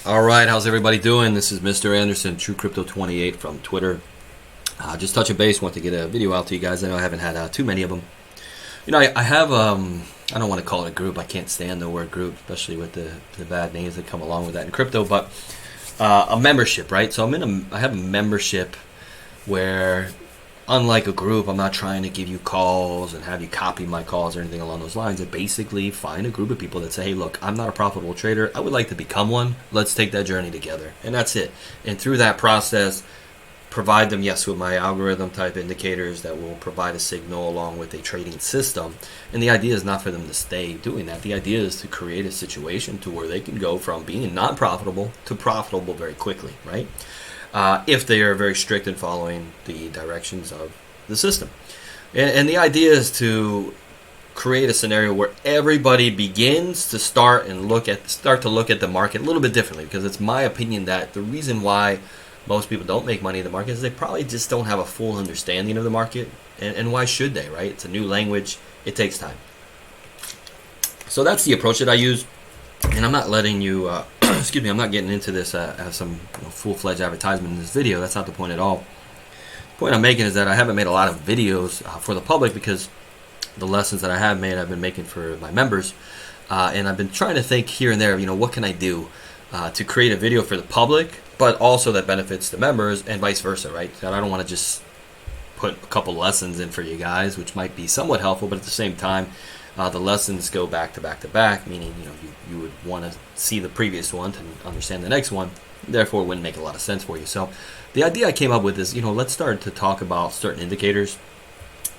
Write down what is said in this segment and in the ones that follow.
All right, how's everybody doing? This is Mr. Anderson, True Crypto 28 from Twitter. Just touching base, want to get a video out to you guys. I know I haven't had too many of them. You know, I have, I don't want to call it a group. I can't stand the word group, especially with the bad names that come along with that in crypto, but a membership, right? So I have a membership where, unlike a group, I'm not trying to give you calls and have you copy my calls or anything along those lines. I basically find a group of people that say, hey, look, I'm not a profitable trader. I would like to become one. Let's take that journey together. And that's it. And through that process, provide them, yes, with my algorithm type indicators that will provide a signal along with a trading system. And the idea is not for them to stay doing that. The idea is to create a situation to where they can go from being not profitable to profitable very quickly, right? If they are very strict in following the directions of the system. And the idea is to create a scenario where everybody begins to start to look at the market a little bit differently, because it's my opinion that the reason why most people don't make money in the market is they probably just don't have a full understanding of the market. And why should they, right? It's a new language. It takes time. So that's the approach that I use. And I'm not letting you, excuse me, I'm not getting into this as some full-fledged advertisement in this video. That's not the point at all. The point I'm making is that I haven't made a lot of videos for the public because the lessons that I have made, I've been making for my members. And I've been trying to think here and there, what can I do to create a video for the public, but also that benefits the members and vice versa, right? So I don't want to just put a couple lessons in for you guys, which might be somewhat helpful, but at the same time, the lessons go back to back to back, meaning you would want to see the previous one to understand the next one. Therefore, it wouldn't make a lot of sense for you. So the idea I came up with is, let's start to talk about certain indicators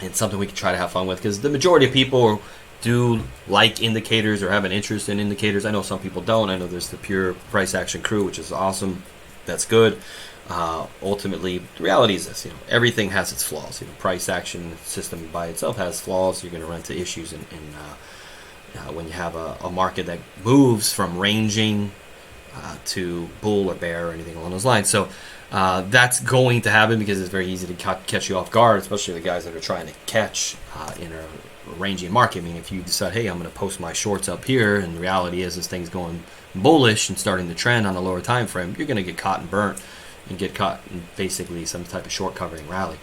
and something we can try to have fun with, because the majority of people do like indicators or have an interest in indicators. I know some people don't. I know there's the pure price action crew, which is awesome. That's good. Ultimately, the reality is this: everything has its flaws. Price action system by itself has flaws. You're going to run into issues when you have a market that moves from ranging to bull or bear or anything along those lines. So that's going to happen because it's very easy to catch you off guard, especially the guys that are trying to catch in a ranging market. I mean, if you decide, hey, I'm going to post my shorts up here, and the reality is this thing's going bullish and starting to trend on a lower time frame, you're going to get caught and burnt and get caught in basically some type of short covering rally.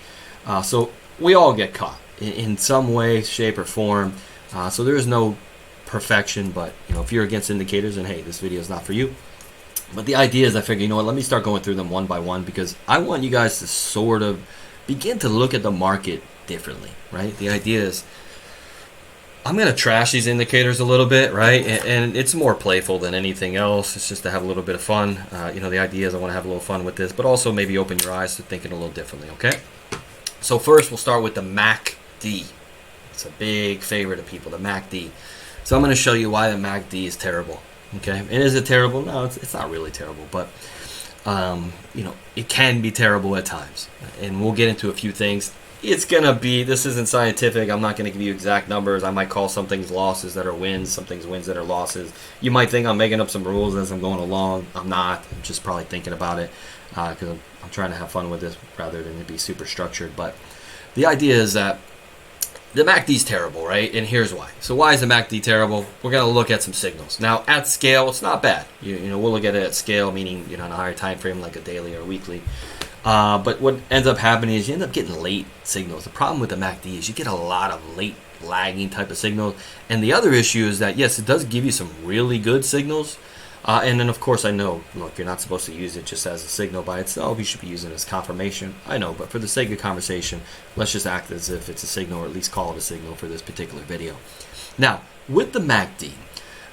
So we all get caught in some way, shape, or form. So there is no perfection, but if you're against indicators, then hey, this video is not for you. But the idea is, I figure, let me start going through them one by one, because I want you guys to sort of begin to look at the market differently, right? The idea is, I'm going to trash these indicators a little bit, right? And it's more playful than anything else. It's just to have a little bit of fun. The idea is I want to have a little fun with this, but also maybe open your eyes to thinking a little differently, okay? So first, we'll start with the MACD. It's a big favorite of people, the MACD. So I'm going to show you why the MACD is terrible, okay? And is it terrible? No, it's not really terrible, but, it can be terrible at times. And we'll get into a few things. It's going to be, this isn't scientific. I'm not going to give you exact numbers. I might call some things losses that are wins, some things wins that are losses. You might think I'm making up some rules as I'm going along. I'm not. I'm just probably thinking about it because I'm trying to have fun with this rather than it be super structured. But the idea is that the MACD is terrible, right? And here's why. So why is the MACD terrible? We're going to look at some signals. Now, at scale, it's not bad. We'll look at it at scale, meaning on a higher time frame like a daily or weekly. But what ends up happening is you end up getting late signals. The problem with the MACD is you get a lot of late lagging type of signals. And the other issue is that, yes, it does give you some really good signals. And then, of course, I know, look, you're not supposed to use it just as a signal by itself. You should be using it as confirmation. I know, but for the sake of conversation, let's just act as if it's a signal, or at least call it a signal for this particular video. Now, with the MACD,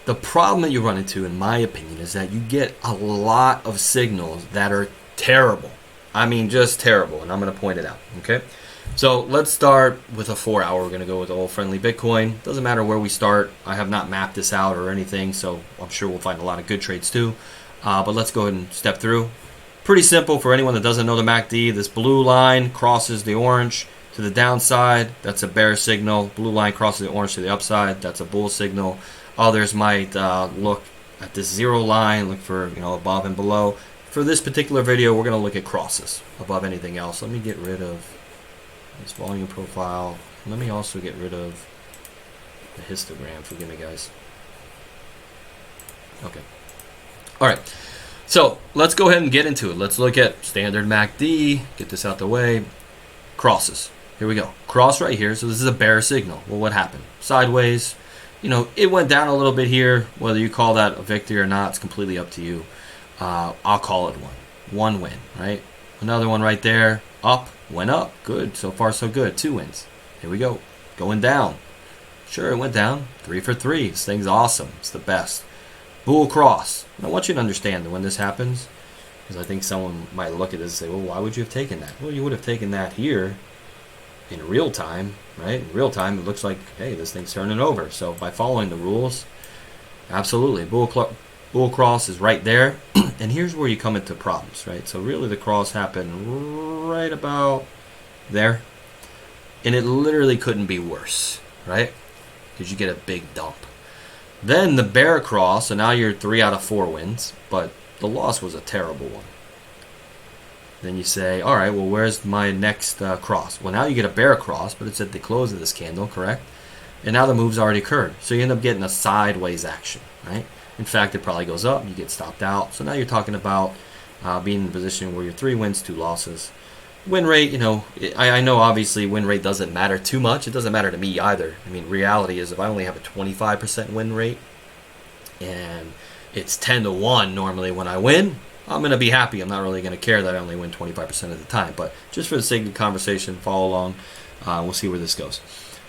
the problem that you run into, in my opinion, is that you get a lot of signals that are terrible. I mean, just terrible, and I'm going to point it out, okay? So let's start with a 4-hour. We're going to go with old friendly Bitcoin. Doesn't matter where we start. I have not mapped this out or anything, so I'm sure we'll find a lot of good trades too. But let's go ahead and step through. Pretty simple for anyone that doesn't know the MACD. This blue line crosses the orange to the downside. That's a bear signal. Blue line crosses the orange to the upside. That's a bull signal. Others might look at this zero line, look for above and below. For this particular video, we're going to look at crosses above anything else. Let me get rid of this volume profile. Let me also get rid of the histogram. Forgive me, guys. Okay. All right. So let's go ahead and get into it. Let's look at standard MACD. Get this out the way. Crosses. Here we go. Cross right here. So this is a bear signal. Well, what happened? Sideways. It went down a little bit here. Whether you call that a victory or not, it's completely up to you. I'll call it one. One win, right? Another one right there. Up. Went up. Good. So far, so good. 2 wins. Here we go. Going down. Sure, it went down. 3 for 3. This thing's awesome. It's the best. Bull cross. And I want you to understand that when this happens, because I think someone might look at this and say, well, why would you have taken that? Well, you would have taken that here in real time, right? In real time, it looks like, hey, this thing's turning over. So by following the rules, absolutely. Bull cross is right there. And here's where you come into problems, right? So really the cross happened right about there. And it literally couldn't be worse, right? Because you get a big dump. Then the bear cross, so now you're 3 out of 4 wins, but the loss was a terrible one. Then you say, all right, well, where's my next cross? Well, now you get a bear cross, but it's at the close of this candle, correct? And now the move's already occurred. So you end up getting a sideways action, right? In fact, it probably goes up, you get stopped out. So now you're talking about being in a position where you're 3 wins, 2 losses. Win rate, I know obviously win rate doesn't matter too much. It doesn't matter to me either. I mean, reality is if I only have a 25% win rate and it's 10 to 1 normally when I win, I'm going to be happy. I'm not really going to care that I only win 25% of the time. But just for the sake of conversation, follow along. We'll see where this goes.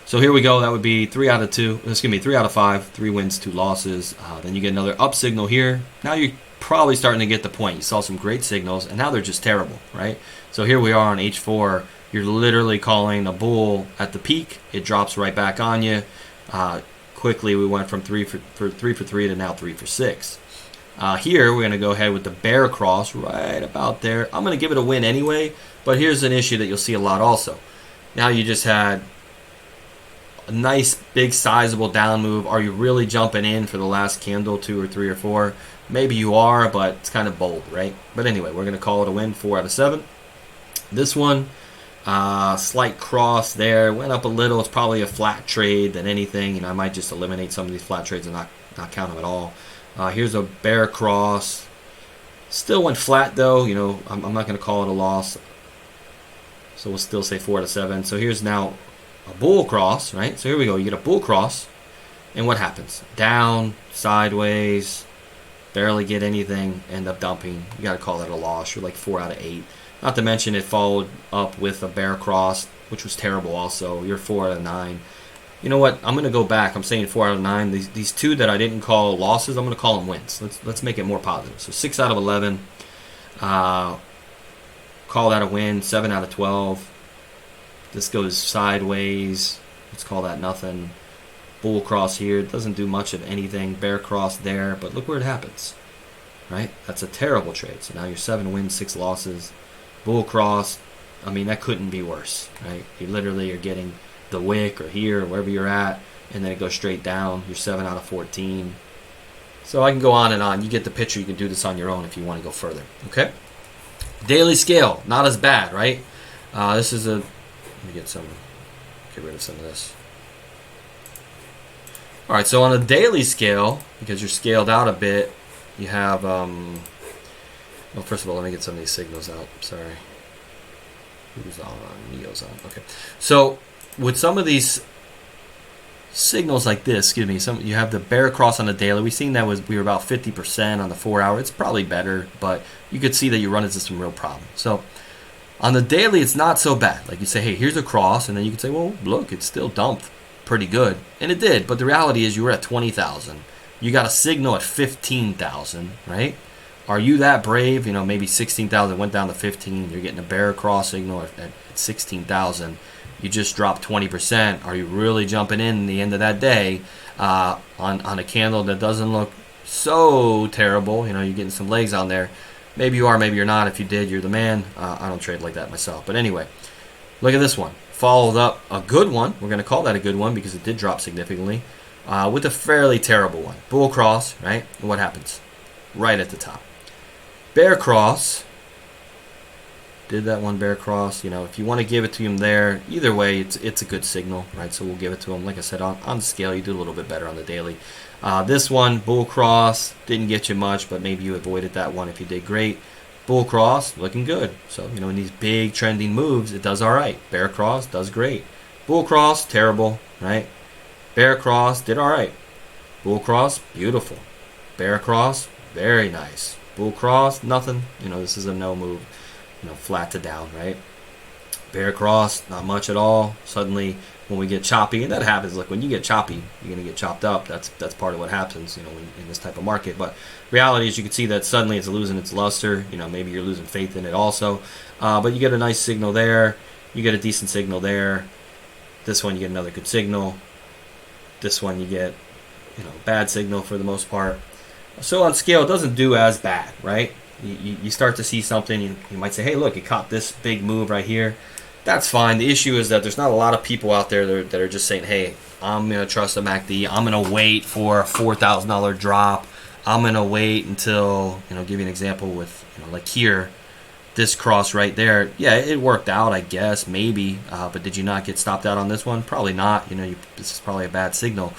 So here we go. That would be 3 out of 5, 3 wins, 2 losses. Then you get another up signal here. Now you're probably starting to get the point. You saw some great signals, and now they're just terrible, right? So here we are on H4. You're literally calling a bull at the peak. It drops right back on you. Quickly, we went from 3 for 3 to now 3 for 6. Here, we're going to go ahead with the bear cross right about there. I'm going to give it a win anyway, but here's an issue that you'll see a lot also. Now you just had a nice, big, sizable down move. Are you really jumping in for the last candle, 2 or 3 or 4? Maybe you are, but it's kind of bold, right? But anyway, we're going to call it a win, 4 out of 7. This one, slight cross there, went up a little. It's probably a flat trade than anything. I might just eliminate some of these flat trades and not count them at all. Here's a bear cross. Still went flat though. I'm not going to call it a loss. So we'll still say 4 out of 7. So here's now a bull cross, right? So here we go. You get a bull cross, and what happens? Down, sideways, barely get anything, end up dumping. You got to call that a loss. You're like 4 out of 8. Not to mention it followed up with a bear cross, which was terrible also. You're 4 out of 9. You know what? I'm going to go back. I'm saying 4 out of 9. These 2 that I didn't call losses, I'm going to call them wins. Let's make it more positive. So 6 out of 11. Call that a win. 7 out of 12. This goes sideways. Let's call that nothing. Bull cross here. It doesn't do much of anything. Bear cross there. But look where it happens. Right? That's a terrible trade. So now you're 7 wins, 6 losses. Bull cross. I mean, that couldn't be worse. Right? You literally are getting the wick or here or wherever you're at, and then it goes straight down. You're 7 out of 14. So I can go on and on. You get the picture. You can do this on your own if you want to go further. Okay? Daily scale, not as bad, right? This is a. Let me get rid of some of this. All right, so on a daily scale, because you're scaled out a bit, you have. Well, first of all, let me get some of these signals out. Sorry. Who's on? Neo's on. Okay. So with some of these signals like this, you have the bear cross on the daily. We've seen that we were about 50% on the 4 hour. It's probably better, but you could see that you run into some real problems. So on the daily, it's not so bad. Like you say, hey, here's a cross, and then you can say, well, look, it's still dumped pretty good, and it did. But the reality is, you were at 20,000. You got a signal at 15,000, right? Are you that brave? Maybe 16,000 went down to 15. You're getting a bear cross signal at 16,000. You just dropped 20%. Are you really jumping in the end of that day on a candle that doesn't look so terrible? You're getting some legs on there. Maybe you are, maybe you're not. If you did, you're the man. I don't trade like that myself. But anyway, look at this one. Followed up a good one. We're going to call that a good one because it did drop significantly with a fairly terrible one. Bull cross, right? And what happens? Right at the top. Bear cross. did that one bear cross. If you want to give it to him there, either way, it's a good signal, right? So we'll give it to him. Like I said, on the scale, you do a little bit better on the daily. This one, bull cross, didn't get you much, but maybe you avoided that one if you did great. Bull cross, looking good. So, in these big trending moves, it does all right. Bear cross does great. Bull cross, terrible, right? Bear cross, did all right. Bull cross, beautiful. Bear cross, very nice. Bull cross, nothing. This is a no move. Flat to down, right? Bear cross, not much at all. Suddenly, when we get choppy, and that happens, like when you get choppy, you're going to get chopped up. That's part of what happens, in this type of market. But reality is you can see that suddenly it's losing its luster. Maybe you're losing faith in it also. But you get a nice signal there. You get a decent signal there. This one, you get another good signal. This one, you get, bad signal for the most part. So on scale, it doesn't do as bad, right? You start to see something, you might say, hey, look, it caught this big move right here. That's fine. The issue is that there's not a lot of people out there that are just saying, hey, I'm going to trust the MACD. I'm going to wait for a $4,000 drop. I'm going to wait until, give you an example with, like here, this cross right there. Yeah, it worked out, I guess, maybe. But did you not get stopped out on this one? Probably not. This is probably a bad signal.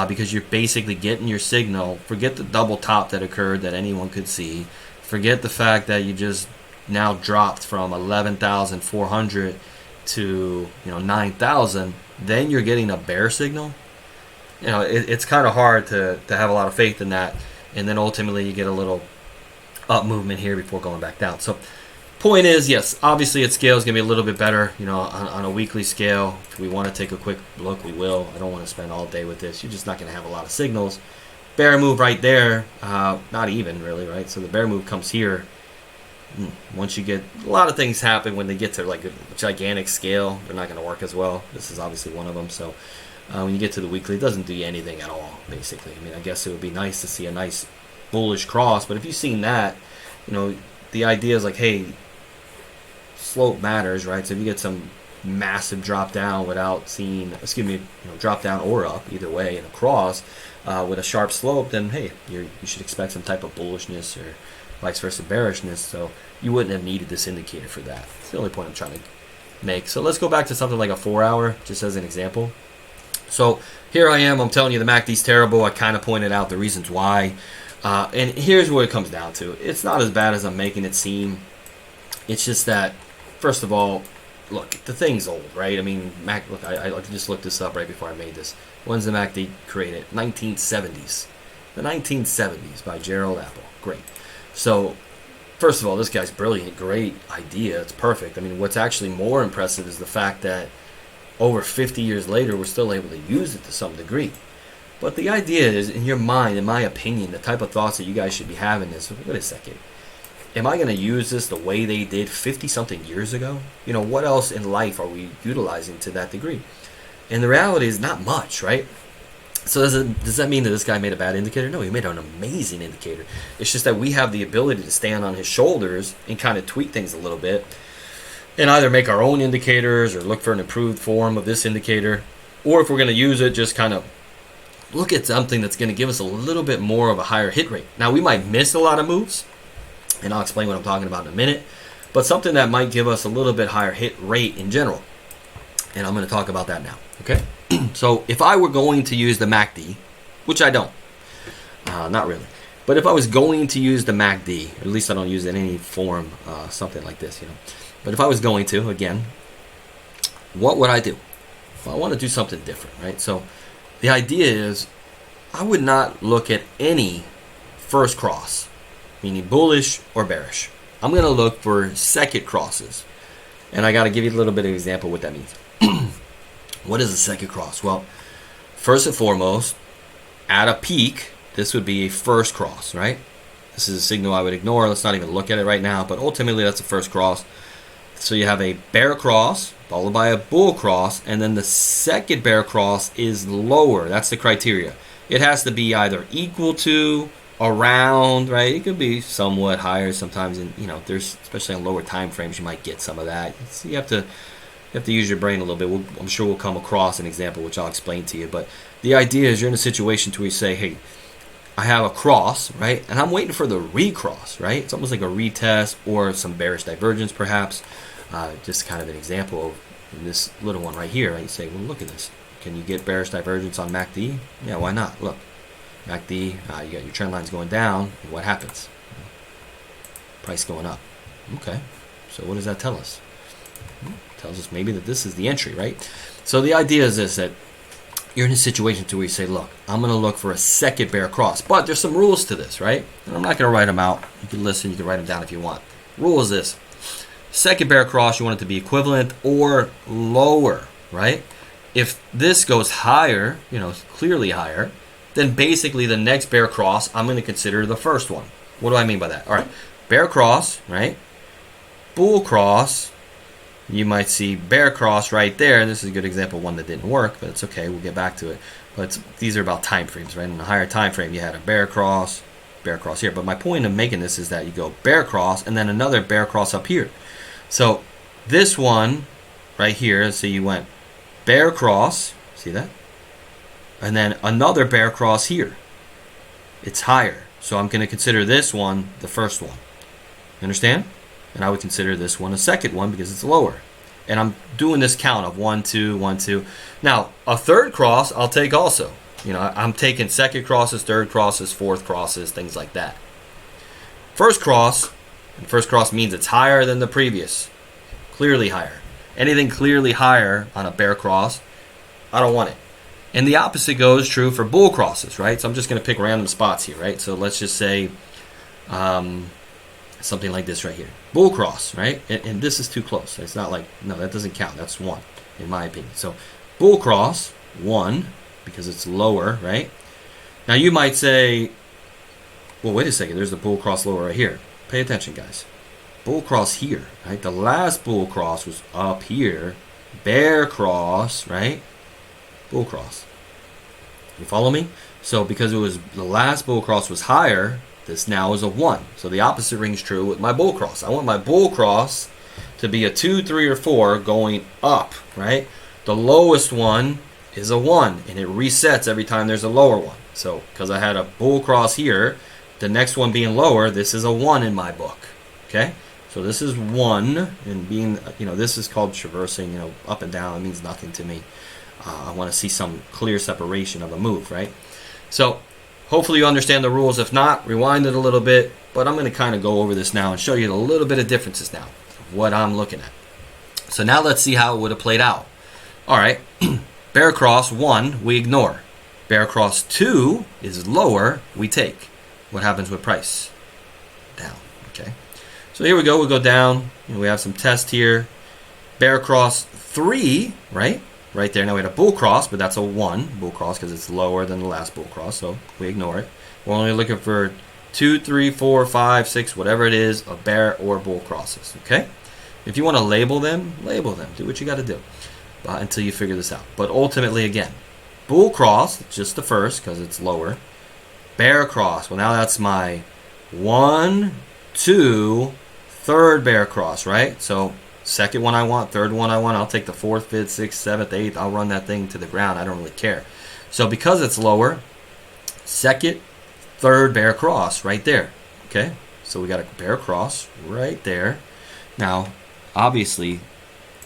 Because you're basically getting your signal. Forget the double top that occurred that anyone could see. Forget the fact that you just now dropped from 11,400 to 9,000. Then you're getting a bear signal. It's kind of hard to have a lot of faith in that. And then ultimately you get a little up movement here before going back down. So point is, yes, obviously its scale is going to be a little bit better, on a weekly scale. If we want to take a quick look, we will. I don't want to spend all day with this. You're just not going to have a lot of signals. Bear move right there, not even really, right? So the bear move comes here. Once you get, a lot of things happen when they get to like a gigantic scale. They're not going to work as well. This is obviously one of them. So when you get to the weekly, it doesn't do you anything at all, basically. I guess it would be nice to see a nice bullish cross. But if you've seen that, the idea is like, hey, slope matters, right? So if you get some massive drop down without seeing, drop down or up, either way, in a cross with a sharp slope, then hey, you should expect some type of bullishness or vice versa bearishness. So you wouldn't have needed this indicator for that. It's the only point I'm trying to make. So let's go back to something like a 4 hour, just as an example. So here I am, I'm telling you the MACD's terrible. I kind of pointed out the reasons why. And here's what it comes down to. It's not as bad as I'm making it seem. It's just that, first of all, look, the thing's old, right? Look, I just looked this up right before I made this. When's the MACD created? 1970s. The 1970s by Gerald Apple. Great. So, first of all, this guy's brilliant. Great idea. It's perfect. What's actually more impressive is the fact that over 50 years later, we're still able to use it to some degree. But the idea is, in your mind, in my opinion, the type of thoughts that you guys should be having is, wait a second. Am I going to use this the way they did 50-something years ago? What else in life are we utilizing to that degree? And the reality is not much, right? So does that mean that this guy made a bad indicator? No, he made an amazing indicator. It's just that we have the ability to stand on his shoulders and kind of tweak things a little bit and either make our own indicators or look for an improved form of this indicator. Or if we're going to use it, just kind of look at something that's going to give us a little bit more of a higher hit rate. Now, we might miss a lot of moves, and I'll explain what I'm talking about in a minute, but something that might give us a little bit higher hit rate in general. And I'm going to talk about that now, okay? So if I were going to use the MACD, which I don't, not really, but if I was going to use the MACD, or at least I don't use it in any form, something like this, But if I was going to, again, what would I do? Well, I want to do something different, right? So the idea is I would not look at any first cross, meaning bullish or bearish. I'm going to look for second crosses. And I got to give you a little bit of an example what that means. What is a second cross? Well, first and foremost, at a peak, this would be a first cross, right? This is a signal I would ignore. Let's not even look at it right now. But ultimately, that's the first cross. So you have a bear cross, followed by a bull cross, and then the second bear cross is lower. That's the criteria. It has to be either equal to, around, right? It could be somewhat higher sometimes. And there's, especially on lower time frames, you might get some of that. So you have to use your brain a little bit. I'm sure we'll come across an example which I'll explain to you. But the idea is you're in a situation to where you say, hey, I have a cross, right? And I'm waiting for the recross, right? It's almost like a retest or some bearish divergence, perhaps. Just kind of an example of this little one right here. Right? You say, well, look at this. Can you get bearish divergence on MACD? Yeah, why not? Look, MACD, you got your trend lines going down, and what happens? Price going up. Okay, so what does that tell us? It tells us maybe that this is the entry, right? So the idea is this, that you're in a situation to where you say, look, I'm going to look for a second bear cross. But there's some rules to this, right? And I'm not going to write them out. You can listen, you can write them down if you want. Rule is this. Second bear cross, you want it to be equivalent or lower, right? If this goes higher, clearly higher, then basically the next bear cross, I'm going to consider the first one. What do I mean by that? All right, bear cross, right? Bull cross. You might see bear cross right there. This is a good example of one that didn't work, but it's okay. We'll get back to it. But these are about time frames, right? In a higher time frame, you had a bear cross here. But my point of making this is that you go bear cross and then another bear cross up here. So this one right here, so you went bear cross, see that? And then another bear cross here. It's higher. So I'm going to consider this one the first one. You understand? And I would consider this one a second one because it's lower. And I'm doing this count of 1, 2, 1, 2. Now, a third cross I'll take also. I'm taking second crosses, third crosses, fourth crosses, things like that. First cross, and first cross means it's higher than the previous. Clearly higher. Anything clearly higher on a bear cross, I don't want it. And the opposite goes true for bull crosses, right? So I'm just going to pick random spots here, right? So let's just say something like this right here. Bull cross, right? And this is too close. It's not like, no, that doesn't count. That's 1, in my opinion. So bull cross, 1, because it's lower, right? Now you might say, well, wait a second. There's the bull cross lower right here. Pay attention, guys. Bull cross here, right? The last bull cross was up here. Bear cross, right? Bull cross. You follow me? So because it was the last bull cross was higher, this now is a 1. So the opposite rings true with my bull cross. I want my bull cross to be a 2, 3, or 4 going up, right? The lowest one is a 1, and it resets every time there's a lower one. So because I had a bull cross here, the next one being lower, this is a 1 in my book, okay? So this is 1, and being, this is called traversing, up and down. It means nothing to me. I want to see some clear separation of a move, right? So hopefully you understand the rules. If not, rewind it a little bit. But I'm going to kind of go over this now and show you a little bit of differences now of what I'm looking at. So now let's see how it would have played out. All right, bear cross 1, we ignore. Bear cross 2 is lower, we take. What happens with price? Down, okay? So here we go, we'll go down. We have some test here. Bear cross 3, right? Right there. Now we had a bull cross, but that's a 1 bull cross because it's lower than the last bull cross, so we ignore it. We're only looking for 2, 3, 4, 5, 6, whatever it is, of bear or bull crosses, okay? If you want to label them. Do what you got to do until you figure this out. But ultimately, again, bull cross, just the first because it's lower. Bear cross, well, now that's my 1, 2, third bear cross, right? So second one I want, third one I want, I'll take the 4th, 5th, 6th, 7th, 8th. I'll run that thing to the ground. I don't really care. So because it's lower, second, third bear cross right there. Okay? So we got a bear cross right there. Now, obviously,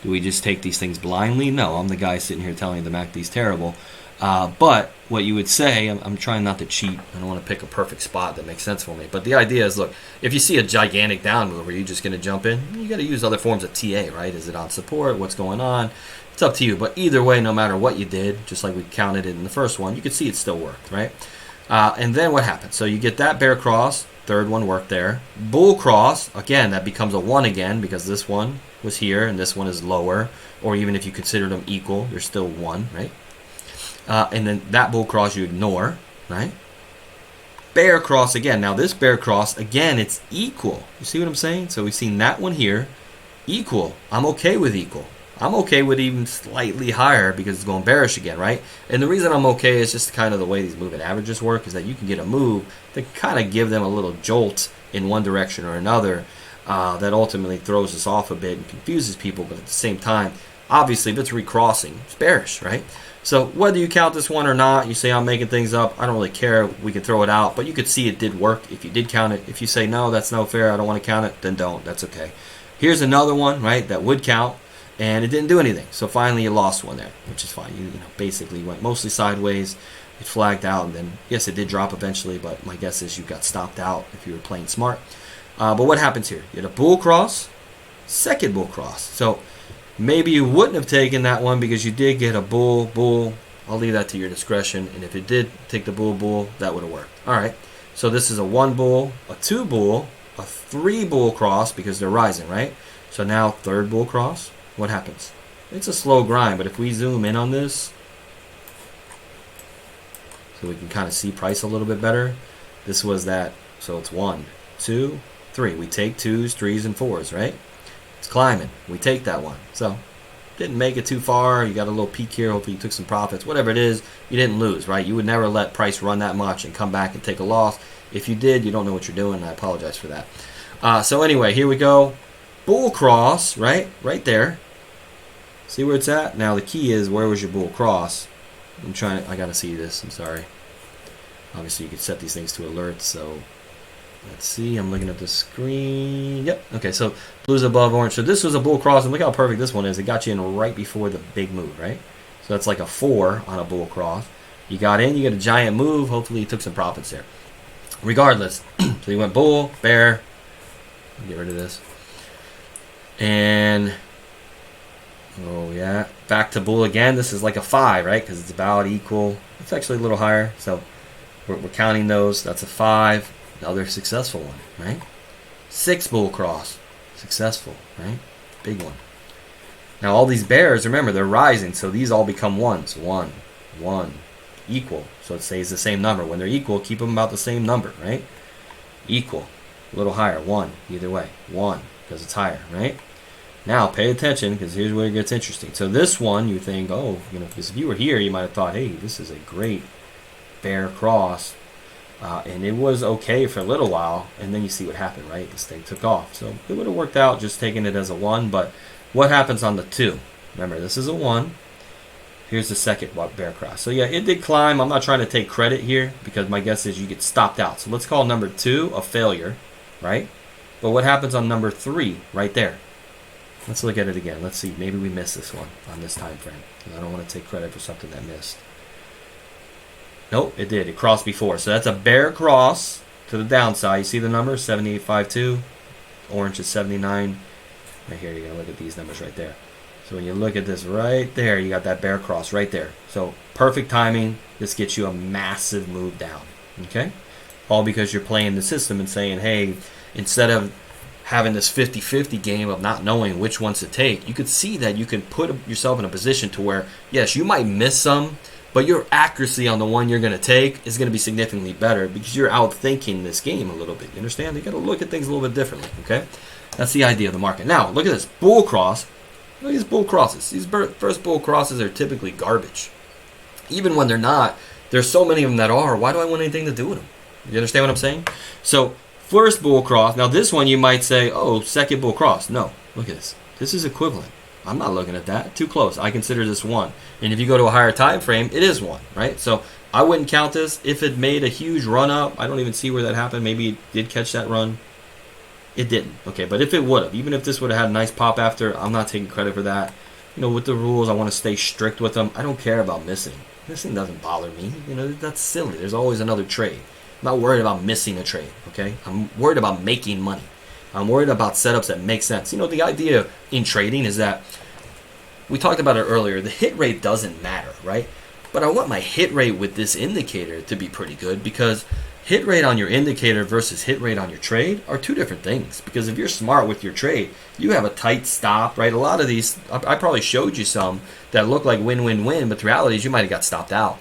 do we just take these things blindly? No, I'm the guy sitting here telling you the MACD's terrible. But what you would say, I'm trying not to cheat. I don't want to pick a perfect spot that makes sense for me. But the idea is, look, if you see a gigantic down move, are you just going to jump in? You got to use other forms of TA, right? Is it on support? What's going on? It's up to you. But either way, no matter what you did, just like we counted it in the first one, you could see it still worked, right? And then what happens? So you get that bear cross. Third one worked there. Bull cross, again, that becomes a 1 again because this one was here and this one is lower. Or even if you consider them equal, they're still 1, right? And then that bull cross you ignore, right? Bear cross again. Now this bear cross, again, it's equal. You see what I'm saying? So we've seen that one here, equal. I'm okay with equal. I'm okay with even slightly higher because it's going bearish again, right? And the reason I'm okay is just kind of the way these moving averages work is that you can get a move that kind of give them a little jolt in one direction or another that ultimately throws us off a bit and confuses people, but at the same time, Obviously, if it's recrossing, it's bearish, right? So whether you count this one or not, you say I'm making things up, I don't really care. We can throw it out, but you could see it did work if you did count it. If you say, no, that's no fair, I don't want to count it, then don't. That's okay. Here's another one, right, that would count, and it didn't do anything. So finally you lost one there, which is fine. You basically went mostly sideways. It flagged out, and then, yes, it did drop eventually, but my guess is you got stopped out if you were playing smart. But what happens here? You had a bull cross, second bull cross. So maybe you wouldn't have taken that one because you did get a bull. I'll leave that to your discretion. And if it did take the bull, that would have worked. All right. So this is a 1 bull, a 2 bull, a 3 bull cross because they're rising, right? So now third bull cross. What happens? It's a slow grind, but if we zoom in on this, so we can kind of see price a little bit better. This was that. So it's 1, 2, 3. We take 2s, 3s, and 4s, right? It's climbing. We take that one. So didn't make it too far. You got a little peak here. Hopefully you took some profits. Whatever it is, you didn't lose, right? You would never let price run that much and come back and take a loss. If you did, you don't know what you're doing. I apologize for that. So anyway, here we go. Bull cross, right? Right there. See where it's at? Now the key is, where was your bull cross? I gotta see this. I'm sorry. Obviously you could set these things to alerts. So let's see. I'm looking at the screen. Yep. Okay. So blue's above orange. So this was a bull cross, and look how perfect this one is. It got you in right before the big move, right? So that's like a 4 on a bull cross. You got in. You get a giant move. Hopefully you took some profits there. Regardless, so you went bull, bear. Get rid of this. And oh yeah, back to bull again. This is like a 5, right? Because it's about equal. It's actually a little higher. So we're counting those. That's a 5. Another successful one, right? 6 bull cross. Successful, right? Big one. Now all these bears, remember, they're rising. So these all become 1s. 1, 1. Equal. So it stays the same number. When they're equal, keep them about the same number, right? Equal. A little higher. 1. Either way. 1. Because it's higher, right? Now pay attention, because here's where it gets interesting. So this one, you think, oh, because if you were here, you might have thought, hey, this is a great bear cross. And it was okay for a little while, and then you see what happened, right? This thing took off. So it would have worked out just taking it as a 1, but what happens on the 2? Remember, this is a 1. Here's the second bear cross. So yeah, it did climb. I'm not trying to take credit here because my guess is you get stopped out. So let's call number 2 a failure, right? But what happens on number 3 right there? Let's look at it again. Let's see. Maybe we missed this one on this time frame. I don't want to take credit for something that missed. Nope, it did. It crossed before. So that's a bear cross to the downside. You see the number? 7852. Orange is 79. Right here, you're going to look at these numbers right there. So when you look at this right there, you got that bear cross right there. So perfect timing. This gets you a massive move down. Okay? All because you're playing the system and saying, hey, instead of having this 50-50 game of not knowing which ones to take, you could see that you can put yourself in a position to where, yes, you might miss some, but your accuracy on the one you're going to take is going to be significantly better because you're outthinking this game a little bit. You understand? You got to look at things a little bit differently, okay? That's the idea of the market. Now, look at this. Bull cross. Look at these bull crosses. These first bull crosses are typically garbage. Even when they're not, there's so many of them that are. Why do I want anything to do with them? You understand what I'm saying? So, first bull cross. Now, this one you might say, oh, second bull cross. No. Look at this. This is equivalent. I'm not looking at that. Too close. I consider this 1. And if you go to a higher time frame, it is 1, right? So I wouldn't count this. If it made a huge run up, I don't even see where that happened. Maybe it did catch that run. It didn't. Okay, but if it would have, even if this would have had a nice pop after, I'm not taking credit for that. With the rules, I want to stay strict with them. I don't care about missing. Missing doesn't bother me. That's silly. There's always another trade. I'm not worried about missing a trade, okay? I'm worried about making money. I'm worried about setups that make sense. The idea in trading is that, we talked about it earlier, the hit rate doesn't matter, right? But I want my hit rate with this indicator to be pretty good because hit rate on your indicator versus hit rate on your trade are two different things. Because if you're smart with your trade, you have a tight stop, right? A lot of these, I probably showed you some that look like win-win-win, but the reality is you might have got stopped out.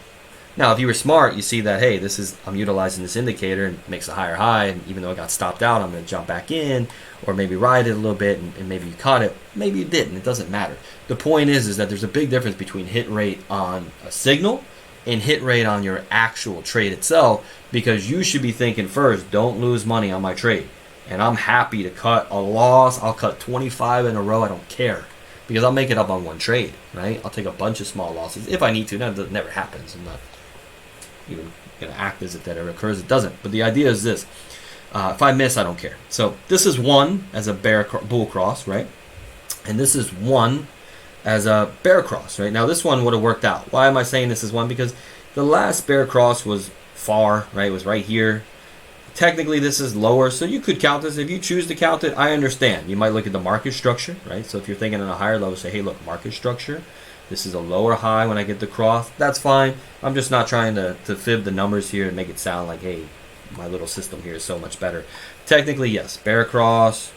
Now, if you were smart, you see that, hey, I'm utilizing this indicator and it makes a higher high, and even though I got stopped out, I'm going to jump back in, or maybe ride it a little bit, and maybe you caught it. Maybe you didn't. It doesn't matter. The point is that there's a big difference between hit rate on a signal and hit rate on your actual trade itself, because you should be thinking first, don't lose money on my trade. And I'm happy to cut a loss. I'll cut 25 in a row. I don't care. because I'll make it up on one trade, right? I'll take a bunch of small losses if I need to. That never happens. I'm not even going to act as if that ever occurs. It doesn't. But the idea is this. If I miss, I don't care. So this is 1 as a bull cross, right? And this is 1 as a bear cross, right? Now this one would have worked out. Why am I saying this is 1? Because the last bear cross was far, right? It was right here. Technically this is lower, so you could count this. If you choose to count it, I understand. You might look at the market structure, right? So if you're thinking on a higher level, say, hey, look, market structure. This is a lower high when I get the cross. That's fine. I'm just not trying to fib the numbers here and make it sound like, hey, my little system here is so much better. Technically, yes, bear cross,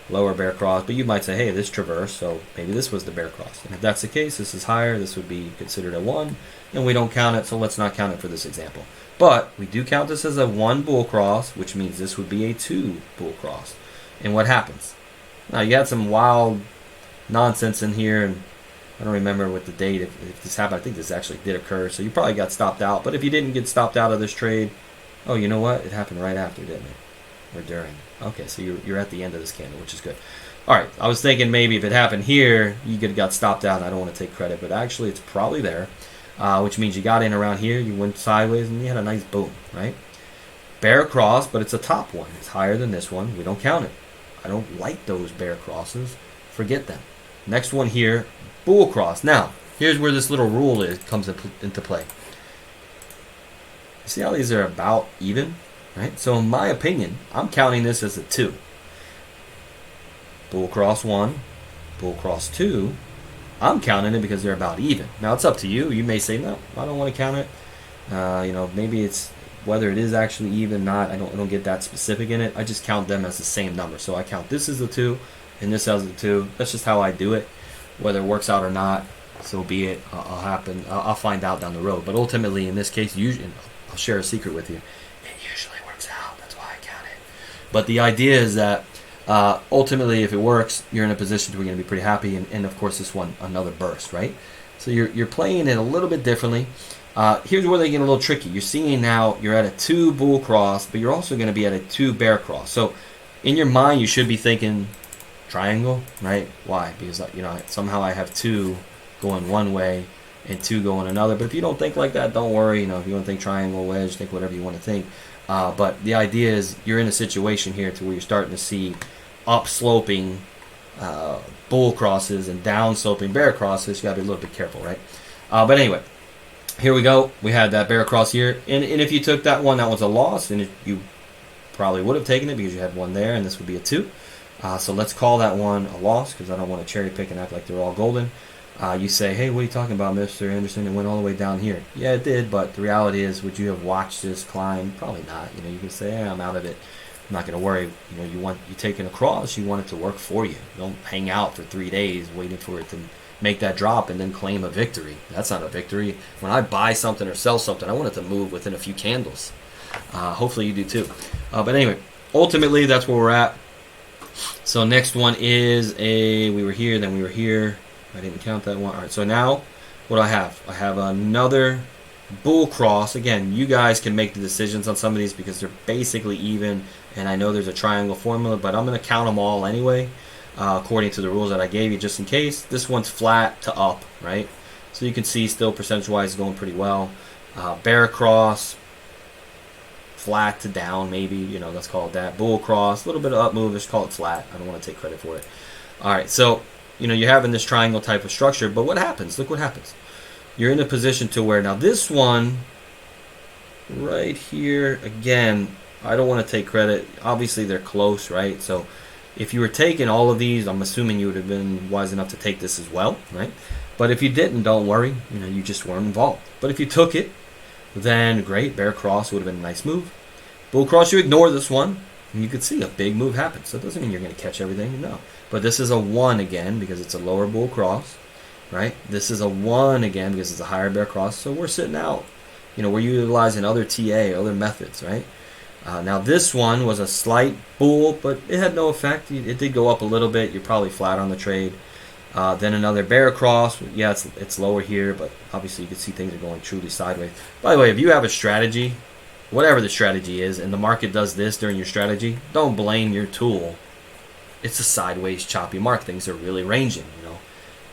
lower bear cross, but you might say, hey, this traverse, so maybe this was the bear cross. And if that's the case, this is higher, this would be considered a 1, and we don't count it, so let's not count it for this example. But we do count this as a 1 bull cross, which means this would be a 2 bull cross. And what happens? Now, you had some wild nonsense in here, and I don't remember what the date, if this happened. I think this actually did occur, so you probably got stopped out. But if you didn't get stopped out of this trade, oh, you know what? It happened right after, didn't it? Or during. Okay, so you're at the end of this candle, which is good. All right, I was thinking maybe if it happened here, you could have got stopped out. I don't want to take credit, but actually it's probably there, which means you got in around here, you went sideways, and you had a nice boom, right? Bear cross, but it's a top one. It's higher than this one. We don't count it. I don't like those bear crosses. Forget them. Next one here, bull cross. Now, here's where this little rule comes into play. See how these are about even, right? So in my opinion, I'm counting this as a 2. Bull cross 1, bull cross 2. I'm counting it because they're about even. Now it's up to you. You may say, no, I don't want to count it. Maybe it's whether it is actually even, not. I don't get that specific in it. I just count them as the same number. So I count this as a 2 and this as a 2. That's just how I do it. Whether it works out or not, so be it. I'll find out down the road. But ultimately, in this case, usually, I'll share a secret with you. It usually works out. That's why I count it. But the idea is that ultimately, if it works, you're in a position where you're going to be pretty happy. And of course, this one, another burst, right? So you're playing it a little bit differently. Here's where they get a little tricky. You're seeing now you're at a 2 bull cross, but you're also going to be at a 2 bear cross. So in your mind, you should be thinking triangle, right? Why? Because somehow I have 2 going one way and 2 going another. But if you don't think like that, don't worry. If you want to think triangle, wedge, think whatever you want to think. But the idea is you're in a situation here to where you're starting to see up-sloping bull crosses and down-sloping bear crosses. You got to be a little bit careful, right? But anyway, here we go. We had that bear cross here. And if you took that one, that was a loss. And you probably would have taken it because you had 1 there, and this would be a 2. So let's call that one a loss because I don't want to cherry pick and act like they're all golden. You say, hey, what are you talking about, Mr. Anderson? It went all the way down here. Yeah, it did, but the reality is, would you have watched this climb? Probably not. You can say, hey, I'm out of it. I'm not going to worry. You taking a cross, you want it to work for you. You don't hang out for 3 days waiting for it to make that drop and then claim a victory. That's not a victory. When I buy something or sell something, I want it to move within a few candles. Hopefully you do too. But anyway, ultimately, that's where we're at. So next one is we were here, then we were here. I didn't count that one. All right, so now what do I have? I have another bull cross. Again, you guys can make the decisions on some of these because they're basically even, and I know there's a triangle formula, but I'm going to count them all anyway, according to the rules that I gave you, just in case. This one's flat to up, right? So you can see still percentage-wise going pretty well. Bear cross, flat to down, maybe, let's call it that. Bull cross, a little bit of up move, let's call it flat. I don't want to take credit for it. All right, so you're having this triangle type of structure, but what happens? Look what happens. You're in a position to where now this one right here, again, I don't want to take credit. Obviously, they're close, right? So if you were taking all of these, I'm assuming you would have been wise enough to take this as well, right? But if you didn't, don't worry. You just weren't involved. But if you took it, then great. Bear cross would have been a nice move. Bull cross, you ignore this one, and you could see a big move happen. So it doesn't mean you're going to catch everything, no. But this is a 1 again because it's a lower bull cross, right? This is a 1 again because it's a higher bear cross. So we're sitting out. We're utilizing other TA, other methods, right? Now this one was a slight bull, but it had no effect. It did go up a little bit. You're probably flat on the trade. Then another bear cross. Yeah, it's lower here, but obviously you can see things are going truly sideways. By the way, if you have a strategy, whatever the strategy is, and the market does this during your strategy, don't blame your tool. It's a sideways choppy market. Things are really ranging,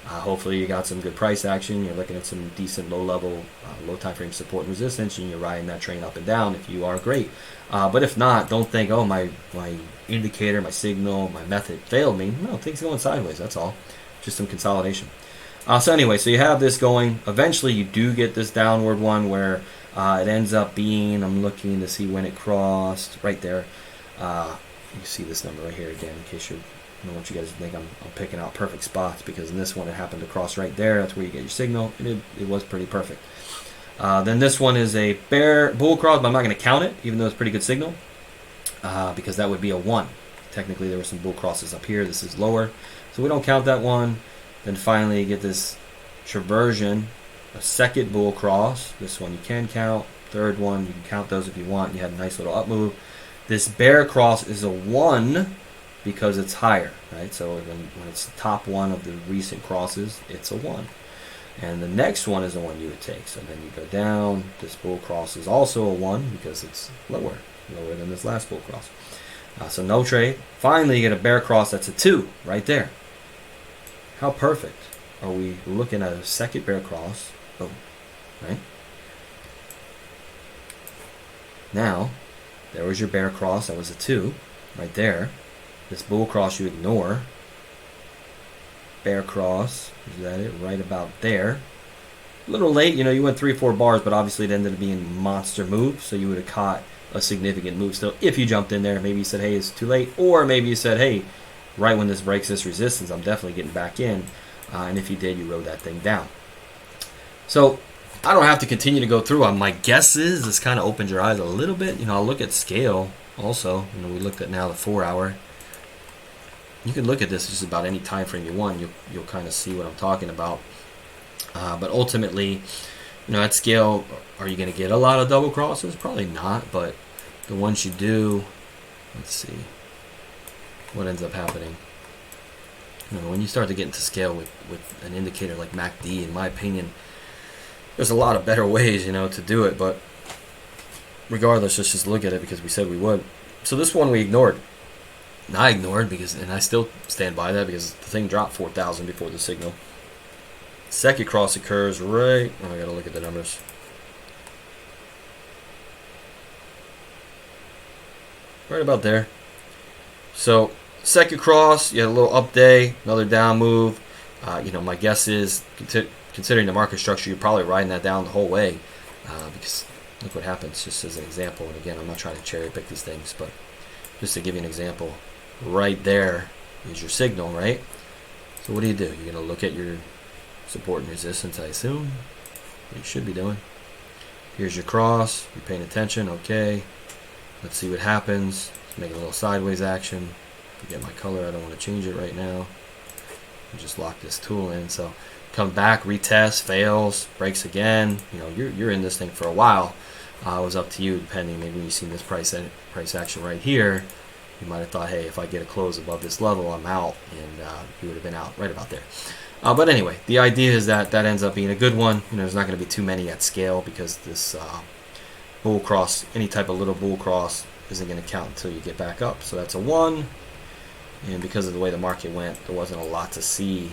Hopefully you got some good price action. You're looking at some decent low-level, low time frame support and resistance, and you're riding that train up and down. If you are, great. But if not, don't think, oh, my indicator, my signal, my method failed me. No, things going sideways. That's all. Just some consolidation. So anyway, so you have this going. Eventually, you do get this downward one where it ends up being, I'm looking to see when it crossed, right there. You see this number right here again, in case you're, I don't want you guys to think I'm picking out perfect spots, because in this one it happened to cross right there. That's where you get your signal. It was pretty perfect. Then this one is a bull cross, but I'm not going to count it, even though it's a pretty good signal, because that would be a 1. Technically, there were some bull crosses up here. This is lower, so we don't count that one. Then finally, you get this traversion, a second bull cross. This one you can count. Third one, you can count those if you want. You had a nice little up move. This bear cross is a 1 because it's higher, right? So when it's the top one of the recent crosses, it's a 1. And the next one is the one you would take. So then you go down. This bull cross is also a 1 because it's lower than this last bull cross. So no trade. Finally, you get a bear cross that's a 2 right there. How perfect are we looking at a second bear cross? Boom, right? Now, there was your bear cross. That was a 2 right there. This bull cross you ignore. Bear cross, is that it? Right about there. A little late, you went 3 or 4 bars, but obviously it ended up being a monster move, so you would have caught a significant move still if you jumped in there. Maybe you said, hey, it's too late, or maybe you said, hey, right when this breaks this resistance, I'm definitely getting back in. And if you did, you rode that thing down. So I don't have to continue to go through. My guess is this kind of opens your eyes a little bit. I'll look at scale also. We looked at now the 4-hour. You can look at this just about any time frame you want. You'll kind of see what I'm talking about. But ultimately, at scale, are you going to get a lot of double crosses? Probably not. But the ones you do, let's see what ends up happening. When you start to get into scale with an indicator like MACD, in my opinion, there's a lot of better ways, to do it. But regardless, let's just look at it because we said we would. So this one we ignored. I ignored and I still stand by that because the thing dropped 4,000 before the signal. Second cross occurs right. Oh, I gotta look at the numbers. Right about there. So second cross, you had a little up day, another down move. My guess is, considering the market structure, you're probably riding that down the whole way, because look what happens. Just as an example, and again, I'm not trying to cherry pick these things, but just to give you an example, right there is your signal, right? So what do? You're going to look at your support and resistance, I assume. You should be doing. Here's your cross. You're paying attention. Okay. Let's see what happens. Let's make a little sideways action. Forget my color. I don't want to change it right now. Just lock this tool in. So come back, retest, fails, breaks again. You're in this thing for a while. It was up to you, depending. Maybe when you see this price action right here, you might have thought, hey, if I get a close above this level, I'm out, and you would have been out right about there. But anyway, the idea is that ends up being a good one. There's not going to be too many at scale because this bull cross, any type of little bull cross, isn't going to count until you get back up. So that's a 1. And because of the way the market went, there wasn't a lot to see.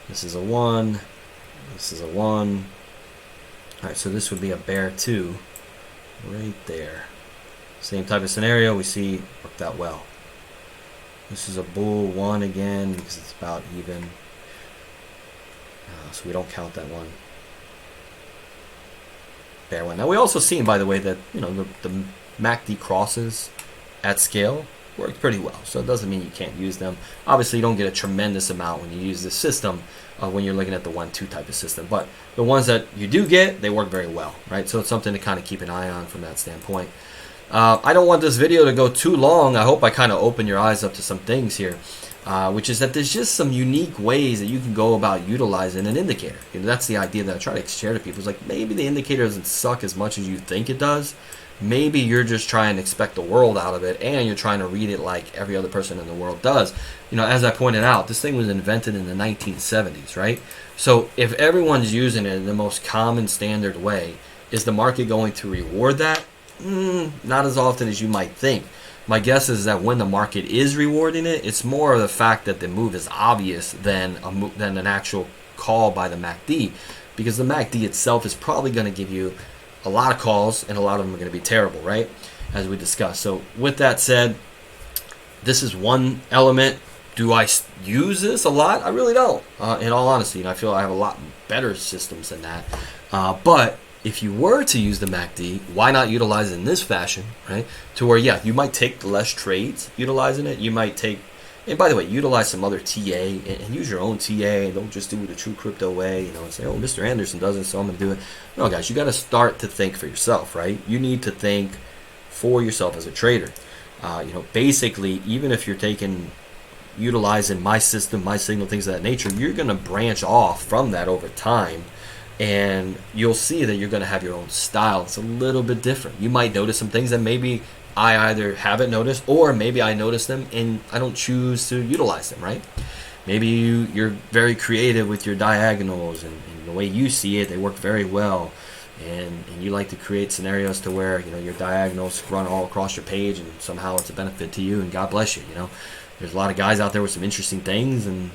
This is a 1. This is a 1. All right, so this would be a bear 2 right there. Same type of scenario we see worked out well. This is a bull 1 again because it's about even. So we don't count that one. Bear 1. Now we also seen, by the way, that the MACD crosses at scale worked pretty well. So it doesn't mean you can't use them. Obviously, you don't get a tremendous amount when you use this system when you're looking at the 1-2 type of system. But the ones that you do get, they work very well, right? So it's something to kind of keep an eye on from that standpoint. I don't want this video to go too long. I hope I kind of open your eyes up to some things here, which is that there's just some unique ways that you can go about utilizing an indicator. That's the idea that I try to share to people. It's like maybe the indicator doesn't suck as much as you think it does. Maybe you're just trying to expect the world out of it, and you're trying to read it like every other person in the world does. As I pointed out, this thing was invented in the 1970s, right? So if everyone's using it in the most common standard way, is the market going to reward that? Not as often as you might think. My guess is that when the market is rewarding it, it's more of the fact that the move is obvious than than an actual call by the MACD, because the MACD itself is probably going to give you a lot of calls, and a lot of them are going to be terrible, right? As we discussed. So with that said, this is one element. Do I use this a lot? I really don't. In all honesty, I feel I have a lot better systems than that. But if you were to use the MACD, why not utilize it in this fashion, right? To where, yeah, you might take less trades utilizing it. You might take, and by the way, utilize some other TA and use your own TA. Don't just do it the true crypto way, and say, oh, Mr. Anderson does it, so I'm going to do it. No, guys, you got to start to think for yourself, right? You need to think for yourself as a trader. Basically, even if you're utilizing my system, my signal, things of that nature, you're going to branch off from that over time. And you'll see that you're going to have your own style. It's a little bit different. You might notice some things that maybe I either haven't noticed, or maybe I notice them and I don't choose to utilize them, right? Maybe you're very creative with your diagonals, and the way you see it, they work very well. And you like to create scenarios to where your diagonals run all across your page, and somehow it's a benefit to you, and God bless you. There's a lot of guys out there with some interesting things, and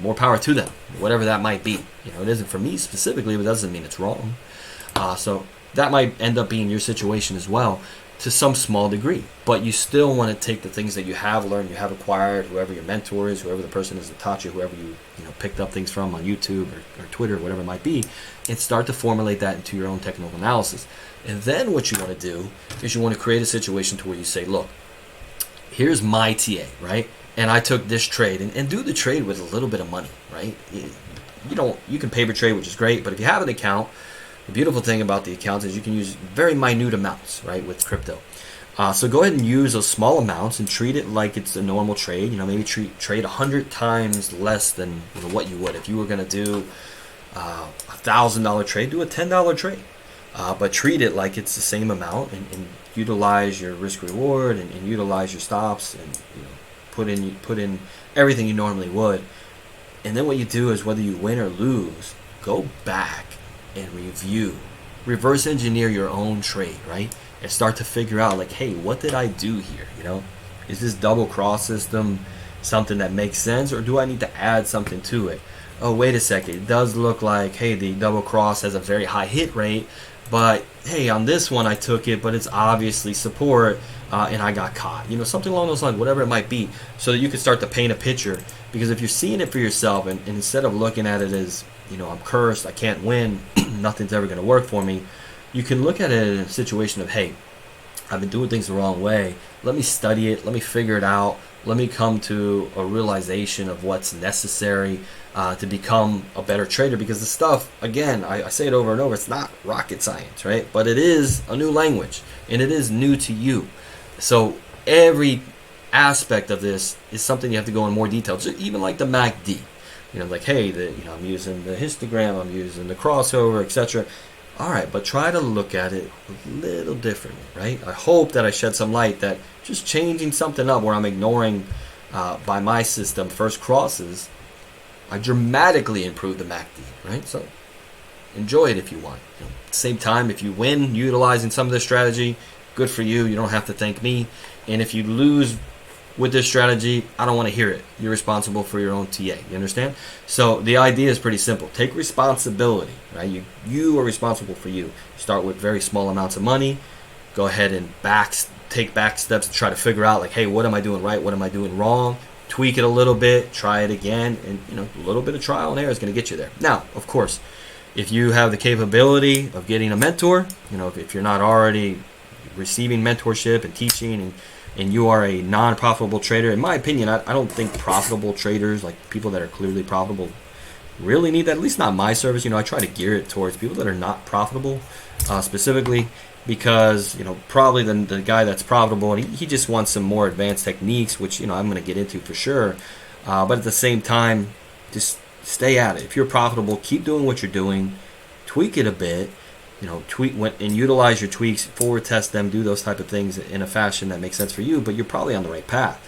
more power to them, whatever that might be. It isn't for me specifically, but it doesn't mean it's wrong. So that might end up being your situation as well, to some small degree. But you still want to take the things that you have learned, you have acquired, whoever your mentor is, whoever the person is that taught you, whoever you picked up things from on YouTube or Twitter, whatever it might be, and start to formulate that into your own technical analysis. And then what you want to do is you want to create a situation to where you say, look, here's my TA, right? And I took this trade, and do the trade with a little bit of money, right? You can paper trade, which is great, but if you have an account, the beautiful thing about the accounts is you can use very minute amounts, right, with crypto. So go ahead and use those small amounts and treat it like it's a normal trade. Maybe trade 100 times less than what you would if you were going to do a $1,000 trade. Do a $10 trade, but treat it like it's the same amount, and utilize your risk reward, and utilize your stops, and put in everything you normally would. And then what you do is, whether you win or lose, go back and review, reverse engineer your own trade, right? And start to figure out, like, hey, what did I do here? Is this double cross system something that makes sense, or do I need to add something to it? Oh, wait a second, it does look like, hey, the double cross has a very high hit rate, but hey, on this one I took it, but it's obviously support, and I got caught. Something along those lines, whatever it might be, so that you can start to paint a picture. Because if you're seeing it for yourself, and instead of looking at it as, I'm cursed, I can't win, nothing's ever going to work for me, you can look at it in a situation of, hey, I've been doing things the wrong way. Let me study it. Let me figure it out. Let me come to a realization of what's necessary to become a better trader. Because the stuff, again, I say it over and over, it's not rocket science, right? But it is a new language, and it is new to you. So every aspect of this is something you have to go in more detail. So even like the MACD, like, hey, I'm using the histogram, I'm using the crossover, etc. All right, but try to look at it a little differently, right? I hope that I shed some light that just changing something up where I'm ignoring, by my system, first crosses, I dramatically improve the MACD, right? So enjoy it if you want. At the same time, if you win utilizing some of this strategy, good for you. You don't have to thank me. And if you lose with this strategy, I don't want to hear it. You're responsible for your own TA. You understand? So the idea is pretty simple. Take responsibility, right? You are responsible for you. Start with very small amounts of money. Go ahead and take back steps to try to figure out, like, hey, what am I doing right? What am I doing wrong? Tweak it a little bit. Try it again. And, a little bit of trial and error is going to get you there. Now, of course, if you have the capability of getting a mentor, if you're not already receiving mentorship and teaching, and you are a non-profitable trader, in my opinion, I don't think profitable traders, like people that are clearly profitable, really need that. At least not my service. I try to gear it towards people that are not profitable, specifically because, probably the guy that's profitable, and he just wants some more advanced techniques, which, I'm going to get into for sure. But at the same time, just stay at it. If you're profitable, keep doing what you're doing, tweak it a bit. Tweak and utilize your tweaks, forward test them, do those type of things in a fashion that makes sense for you, but you're probably on the right path.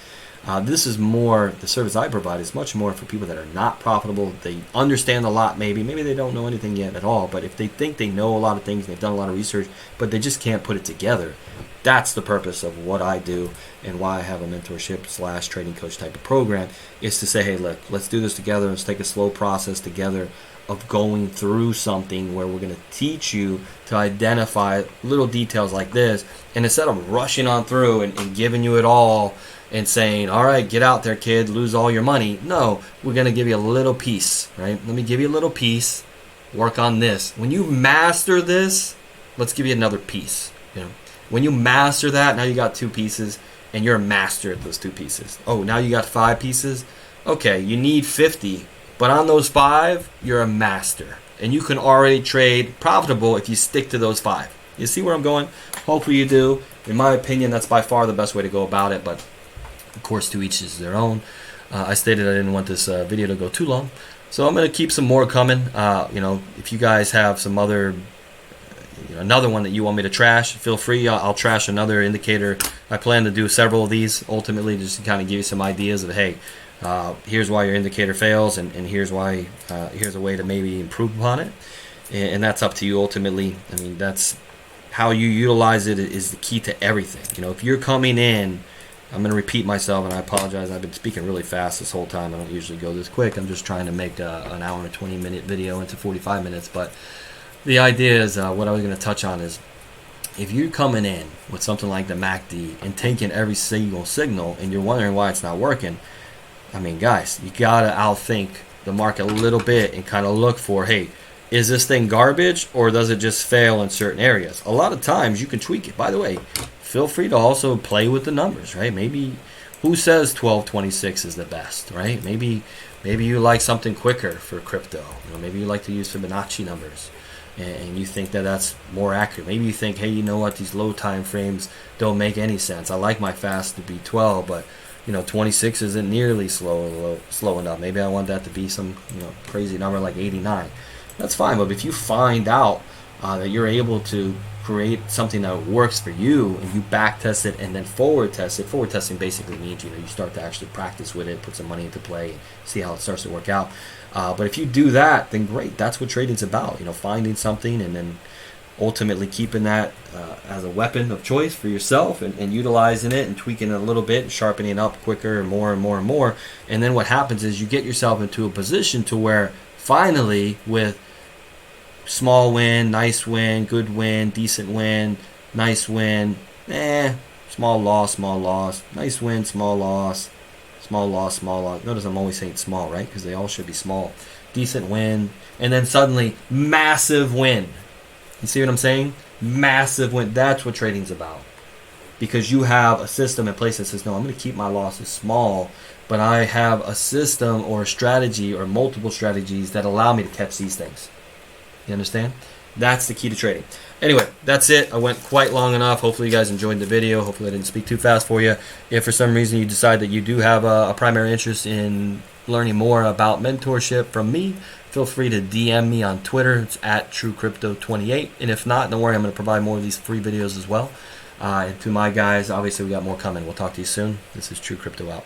This is more, the service I provide is much more for people that are not profitable. They understand a lot, maybe they don't know anything yet at all, but if they think they know a lot of things, they've done a lot of research, but they just can't put it together. That's the purpose of what I do and why I have a mentorship / trading coach type of program, is to say, hey, look, let's do this together. Let's take a slow process together of going through something where we're going to teach you to identify little details like this. And instead of rushing on through and giving you it all and saying, all right, get out there, kid, lose all your money. No, we're going to give you a little piece, right? Let me give you a little piece. Work on this. When you master this, let's give you another piece. You know, when you master that, now you got 2 pieces and you're a master at those 2 pieces. Oh, now you got 5 pieces. Okay, you need 50, but on those 5, you're a master. And you can already trade profitable if you stick to those 5. You see where I'm going? Hopefully you do. In my opinion, that's by far the best way to go about it, but of course, to each is their own. I stated I didn't want this video to go too long, so I'm going to keep some more coming. If you guys have some other, another one that you want me to trash, feel free. I'll trash another indicator. I plan to do several of these, ultimately, just to kind of give you some ideas of, hey, here's why your indicator fails, and here's why, here's a way to maybe improve upon it, and that's up to you ultimately. I mean, that's how you utilize it is the key to everything. If you're coming in, I'm going to repeat myself, and I apologize. I've been speaking really fast this whole time. I don't usually go this quick. I'm just trying to make an hour and 20-minute video into 45 minutes. But the idea is, what I was going to touch on is, if you're coming in with something like the MACD and taking every single signal and you're wondering why it's not working, I mean, guys, you got to outthink the market a little bit and kind of look for, hey, is this thing garbage or does it just fail in certain areas? A lot of times you can tweak it. By the way, feel free to also play with the numbers, right? Maybe, who says 1226 is the best, right? Maybe you like something quicker for crypto. Maybe you like to use Fibonacci numbers, and you think that that's more accurate. Maybe you think, hey, you know what? These low time frames don't make any sense. I like my fast to be 12, but 26 isn't nearly slow enough. Maybe I want that to be some crazy number like 89. That's fine, but if you find out that you're able to create something that works for you, and you back test it and then forward test it. Forward testing basically means you start to actually practice with it, put some money into play, see how it starts to work out. But if you do that, then great. That's what trading's about. Finding something and then ultimately keeping that as a weapon of choice for yourself, and utilizing it and tweaking it a little bit and sharpening it up quicker and more and more and more. And then what happens is you get yourself into a position to where finally, with small win, nice win, good win, decent win, nice win, small loss, nice win, small loss, small loss, small loss. Notice I'm always saying small, right? Because they all should be small. Decent win, and then suddenly massive win. You see what I'm saying? Massive win. That's what trading's about. Because you have a system in place that says, no, I'm going to keep my losses small, but I have a system or a strategy or multiple strategies that allow me to catch these things. You understand? That's the key to trading. Anyway, that's it. I went quite long enough. Hopefully you guys enjoyed the video. Hopefully I didn't speak too fast for you. If for some reason you decide that you do have a primary interest in learning more about mentorship from me, feel free to DM me on Twitter. It's at TrueCrypto28. And if not, don't worry, I'm going to provide more of these free videos as well. And to my guys, obviously we got more coming. We'll talk to you soon. This is True Crypto out.